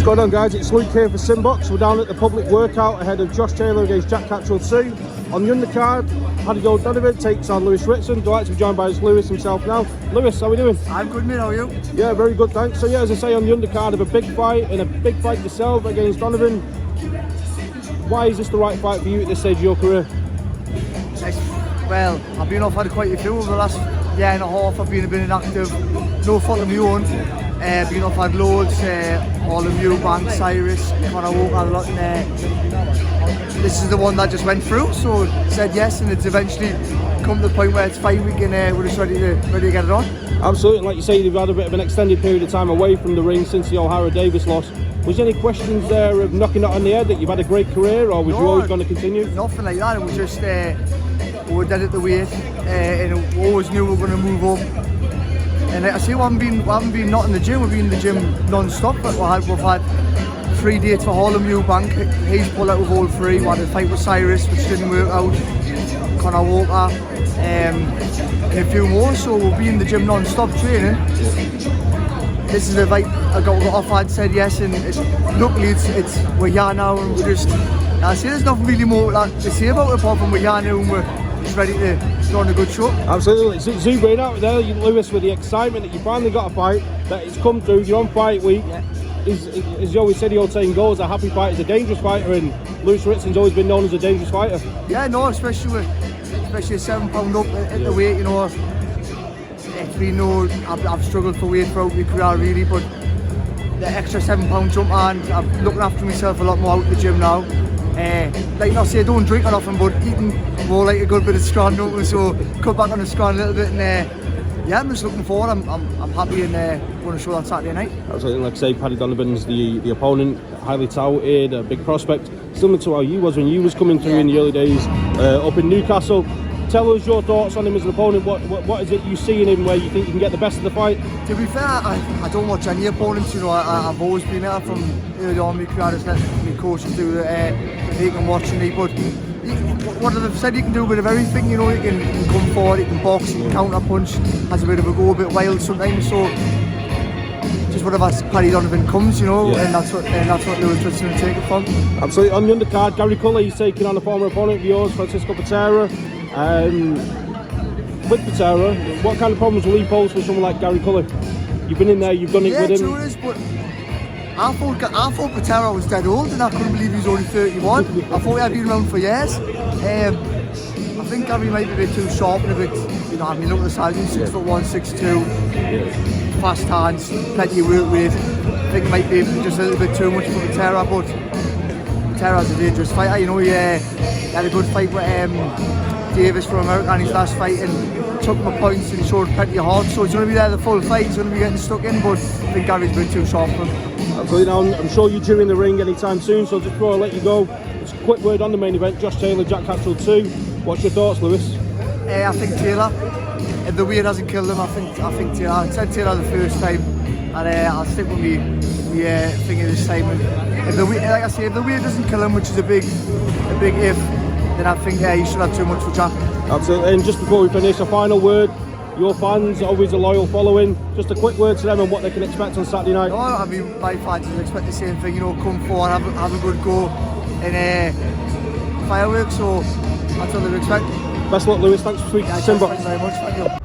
What's going on, guys? It's Luke here for SimBoxx. We're down at the public workout ahead of Josh Taylor against Jack Catterall 2. On the undercard, Paddy Donovan takes on Lewis Ritson. Delighted to be joined by Lewis himself now. Lewis, how are we doing? I'm good, mate. How are you? Yeah, very good, thanks. So yeah, as I say, on the undercard of a big fight and a big fight yourself against Donovan. Why is this the right fight for you at this stage of your career? Well, I've been offered quite a few over the last year and a half. I've been a bit inactive, no fault of my own. Been offered loads, all of you, Bank, Cyrus, Conor Walker, a lot. This is the one that just went through, so said yes, and it's eventually come to the point where it's fight week and we're just ready to get it on. Absolutely, and like you say, you've had a bit of an extended period of time away from the ring since the O'Hara Davis loss. Was there any questions there of knocking it on the head that you've had a great career, or was you always going to continue? Nothing like that. It was just we were dead at the weight, and we always knew we were going to move up. And I see we haven't been not in the gym. We've been in the gym non-stop. But we've had 3 dates for Harlem Bank. He's pulled out with all 3. We had a fight with Cyrus, which didn't work out. Conor Walker, and a few more. So we'll be in the gym non-stop training. This is the fight I got offered, said yes, and luckily it's we're here now, and we're just. I see there's nothing really more to say about it apart from we're here now and we're just ready to go on a good show. Absolutely. Zoom right out there, Lewis, with the excitement that you finally got a fight, that it's come through. You're on fight week. Yeah. As you always said, the old saying goes, a happy fighter is a dangerous fighter, and Lewis Ritson's always been known as a dangerous fighter. Yeah, no, especially a 7 pound up at the weight, you know. It's been I've struggled for weight throughout my career really, but the extra 7 pound jump, and I'm looking after myself a lot more out the gym now. Like I say, I don't drink often, but eating more like a good bit of scran, don't we? So cut back on the scran a little bit, and yeah, I'm just looking forward. I'm happy and going to show that Saturday night. Absolutely, like I say, Paddy Donovan's the opponent, highly touted, a big prospect, similar to how you was when you was coming through in the early days up in Newcastle. Tell us your thoughts on him as an opponent. What is it you see in him where you think you can get the best of the fight? To be fair, I don't watch any opponents. You know, I've always been there from early on in my career. Just let my coaches do they can watch me. But what they've said, you can do a bit of everything. You know, you can come forward, you can box, you can counter punch. Has a bit of a go, a bit wild sometimes. So just whatever Paddy Donovan comes, you know, and that's what Lewis Ritson will take it from. Absolutely. On the undercard, Gary Culler, he's taking on a former opponent of yours, Francisco Patera. With Patera, what kind of problems will he pose for someone like Gary Culler? You've been in there, you've done it with him. Yeah, true it is, but I thought Patera was dead old, and I couldn't believe he was only 31. I thought he had been around for years. I think Gary might be a bit too sharp and a bit, you know, I mean, look at the size, he's 6'1", 6'2", fast hands, plenty of work rate. I think it might be just a little bit too much for Patera, but Patera's a dangerous fighter. You know, he had a good fight with Davis from America in his last fight and took my points and he showed plenty of heart, so he's going to be there the full fight, he's going to be getting stuck in, but I think Gary's a bit too sharp for him. Absolutely. Now, I'm sure you're due in the ring anytime soon, so just before I let you go, just a quick word on the main event, Josh Taylor, Jack Catterall 2. What's your thoughts, Lewis? I think Taylor, if the weight hasn't killed him, I think Taylor. I said Taylor the first time, and I'll stick with me finger this time. And if the weight, like I say, if the weight doesn't kill him, which is a big if, then I think he should have too much for Jack. Absolutely. And just before we finish, a final word. Your fans, always a loyal following. Just a quick word to them and what they can expect on Saturday night. No, I mean, my fans expect the same thing. You know, come forward, have a good go, and fireworks. So that's what they expect. Best of luck, Lewis. Thanks for speaking to SimBoxx. Thanks very much. Thank you.